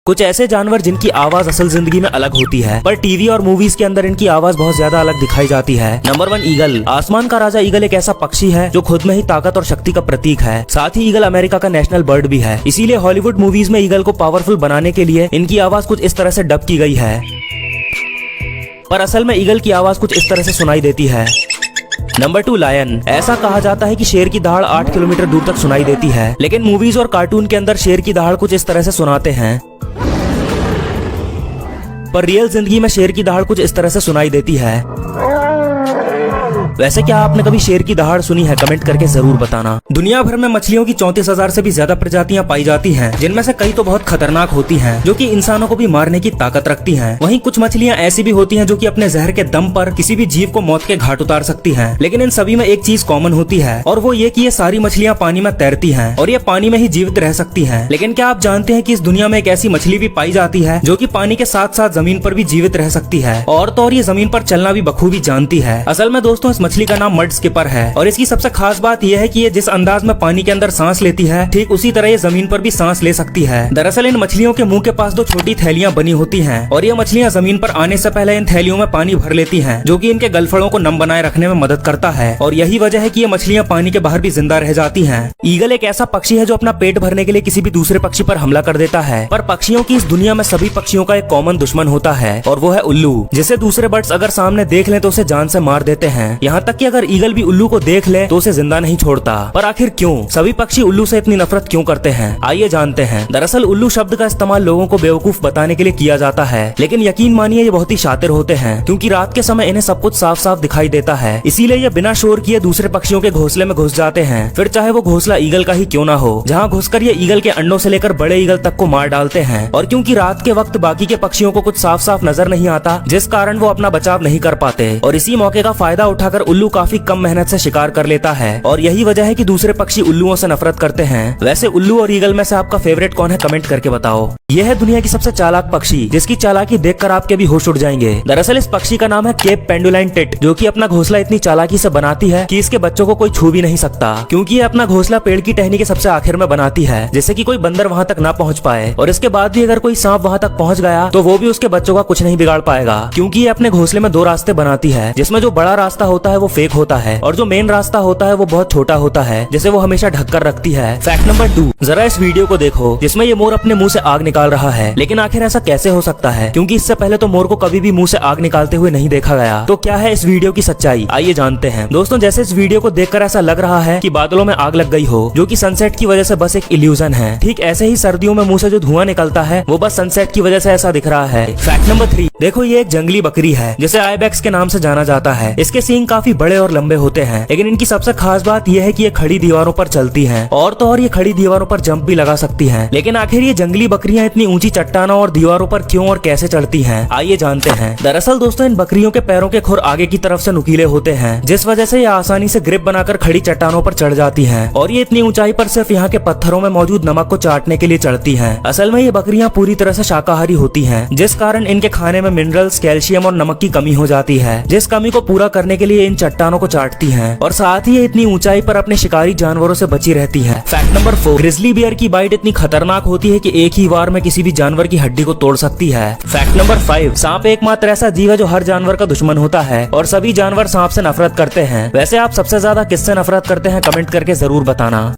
कुछ ऐसे जानवर जिनकी आवाज असल जिंदगी में अलग होती है, पर टीवी और मूवीज के अंदर इनकी आवाज बहुत ज्यादा अलग दिखाई जाती है। Number 1, eagle. आसमान का राजा ईगल एक ऐसा पक्षी है जो खुद में ही ताकत और शक्ति का प्रतीक है। साथ ही ईगल अमेरिका का नेशनल बर्ड भी है। इसीलिए हॉलीवुड मूवीज में ईगल को पावरफुल बनाने के लिए इनकी आवाज कुछ इस तरह से डब की गई है, पर असल में ईगल की आवाज कुछ इस तरह से सुनाई देती है। नंबर 2, लायन। ऐसा कहा जाता है कि शेर की दहाड़ 8 किलोमीटर दूर तक सुनाई देती है, लेकिन मूवीज और कार्टून के अंदर शेर की दहाड़ कुछ इस तरह से सुनाते हैं, पर रियल जिंदगी में शेर की दहाड़ कुछ इस तरह से सुनाई देती है। वैसे क्या आपने कभी शेर की दहाड़ सुनी है? कमेंट करके जरूर बताना। दुनिया भर में मछलियों की 34,000 से भी ज्यादा प्रजातियां पाई जाती हैं, जिनमें से कई तो बहुत खतरनाक होती हैं, जो कि इंसानों को भी मारने की ताकत रखती हैं। वहीं कुछ मछलियां ऐसी भी होती हैं जो कि अपने जहर के दम पर किसी भी जीव को मौत के घाट उतार सकती हैं। लेकिन इन सभी में एक चीज कॉमन होती है, और वो ये कि ये सारी मछलियां पानी में तैरती हैं और ये पानी में ही जीवित रह सकती हैं। लेकिन क्या आप जानते हैं कि इस दुनिया में एक ऐसी मछली भी पाई जाती है जो कि पानी के साथ साथ जमीन पर भी जीवित रह सकती है, और तो और ये जमीन पर चलना भी बखूबी जानती है। असल में दोस्तों, इस मछली का नाम मड स्किपर है, और इसकी सबसे खास बात यह है कि ये जिस अंदाज में पानी के अंदर सांस लेती है, ठीक उसी तरह ये जमीन पर भी सांस ले सकती है। दरअसल इन मछलियों के मुंह के पास 2 छोटी थैलियां बनी होती हैं, और ये मछलियां जमीन पर आने से पहले इन थैलियों में पानी भर लेती हैं, जो कि इनके गलफड़ों को नम बनाए रखने में मदद करता है। और यही वजह है कि ये मछलियां पानी के बाहर भी जिंदा रह जाती हैं। ईगल एक ऐसा पक्षी है जो अपना पेट भरने के लिए किसी भी दूसरे पक्षी पर हमला कर देता है, पर पक्षियों की इस दुनिया में सभी पक्षियों का एक कॉमन दुश्मन होता है, और वो है उल्लू, जिसे दूसरे बर्ड्स अगर सामने देख लें तो उसे जान से मार देते हैं। यहाँ तक कि अगर ईगल भी उल्लू को देख ले तो उसे जिंदा नहीं छोड़ता। पर आखिर क्यों सभी पक्षी उल्लू से इतनी नफरत क्यों करते हैं? आइए जानते हैं। दरअसल उल्लू शब्द का इस्तेमाल लोगों को बेवकूफ बताने के लिए किया जाता है, लेकिन यकीन मानिए ये बहुत ही शातिर होते हैं, क्योंकि रात के समय इन्हें सब कुछ साफ साफ दिखाई देता है। इसीलिए ये बिना शोर किए दूसरे पक्षियों के घोंसले में घुस जाते हैं, फिर चाहे वो घोंसला ईगल का ही क्यों ना हो, जहाँ घुसकर ये ईगल के अंडों से लेकर बड़े ईगल तक को मार डालते हैं। और क्योंकि रात के वक्त बाकी के पक्षियों को कुछ साफ साफ नजर नहीं आता, जिस कारण वो अपना बचाव नहीं कर पाते, और इसी मौके का फायदा उठाकर उल्लू काफी कम मेहनत से शिकार कर लेता है, और यही वजह है कि दूसरे पक्षी उल्लुओं से नफरत करते हैं। वैसे उल्लू और ईगल में से आपका फेवरेट कौन है? कमेंट करके बताओ। यह है दुनिया की सबसे चालाक पक्षी, जिसकी चालाकी देखकर आपके भी होश उड़ जाएंगे। दरअसल इस पक्षी का नाम है केप पेंडुलाइन टिट, जो कि अपना घोंसला इतनी चालाकी से बनाती है कि इसके बच्चों को कोई छू भी नहीं सकता, क्योंकि ये अपना घोंसला पेड़ की टहनी के सबसे आखिर में बनाती है, जिससे कि कोई बंदर वहां तक ना पहुंच पाए। और इसके बाद भी अगर कोई सांप वहां तक पहुंच गया तो वो भी उसके बच्चों का कुछ नहीं बिगाड़ पाएगा, क्योंकि ये अपने घोंसले में 2 रास्ते बनाती है, जिसमें जो बड़ा रास्ता होता है वो फेक होता है, और जो मेन रास्ता होता है वो बहुत छोटा होता है, जिसे वो हमेशा ढककर रखती है। फैक्ट नंबर 2, जरा इस वीडियो को देखो, जिसमें ये मोर अपने मुंह से आग निकाल रहा है। लेकिन आखिर ऐसा कैसे हो सकता है, क्योंकि इससे पहले तो मोर को कभी भी मुंह से आग निकालते हुए नहीं देखा गया। तो क्या है इस वीडियो की सच्चाई? आइए जानते हैं। दोस्तों, जैसे इस वीडियो को देखकर ऐसा लग रहा है कि बादलों में आग लग गई हो, जो कि सनसेट की वजह से बस एक इल्यूजन है, ठीक ऐसे ही सर्दियों में मुंह से जो धुआं निकलता है वो बस सनसेट की वजह से ऐसा दिख रहा है। फैक्ट नंबर 3, देखो ये एक जंगली बकरी है, जिसे आइबेक्स के नाम से जाना जाता है। इसके सींग काफी बड़े और लंबे होते हैं, लेकिन इनकी सबसे खास बात यह है कि ये खड़ी दीवारों पर चलती हैं, और तो और ये खड़ी दीवारों पर जंप भी लगा सकती हैं। लेकिन आखिर ये जंगली बकरियां इतनी ऊंची चट्टानों और दीवारों पर क्यों और कैसे चढ़ती हैं? आइए जानते हैं। दरअसल दोस्तों, इन बकरियों के पैरों के खुर आगे की तरफ से नुकीले होते हैं, जिस वजह से ये आसानी से ग्रिप बनाकर खड़ी चट्टानों पर चढ़ जाती हैं, और ये इतनी ऊंचाई पर सिर्फ यहाँ के पत्थरों में मौजूद नमक को चाटने के लिए चढ़ती हैं। असल में ये बकरियां पूरी तरह से शाकाहारी होती हैं, जिस कारण इनके खाने में मिनरल्स, कैल्शियम और नमक की कमी हो जाती है, जिस कमी को पूरा करने के लिए इन चट्टानों को चाटती हैं, और साथ ही ये इतनी ऊंचाई पर अपने शिकारी जानवरों से बची रहती है। फैक्ट नंबर 4, ग्रिजली बियर की बाइट इतनी खतरनाक होती है कि एक ही वार में किसी भी जानवर की हड्डी को तोड़ सकती है। फैक्ट नंबर 5, सांप एकमात्र ऐसा जीव है जो हर जानवर का दुश्मन होता है, और सभी जानवर सांप से नफरत करते हैं। वैसे आप सबसे ज्यादा किससे नफरत करते हैं? कमेंट करके जरूर बताना।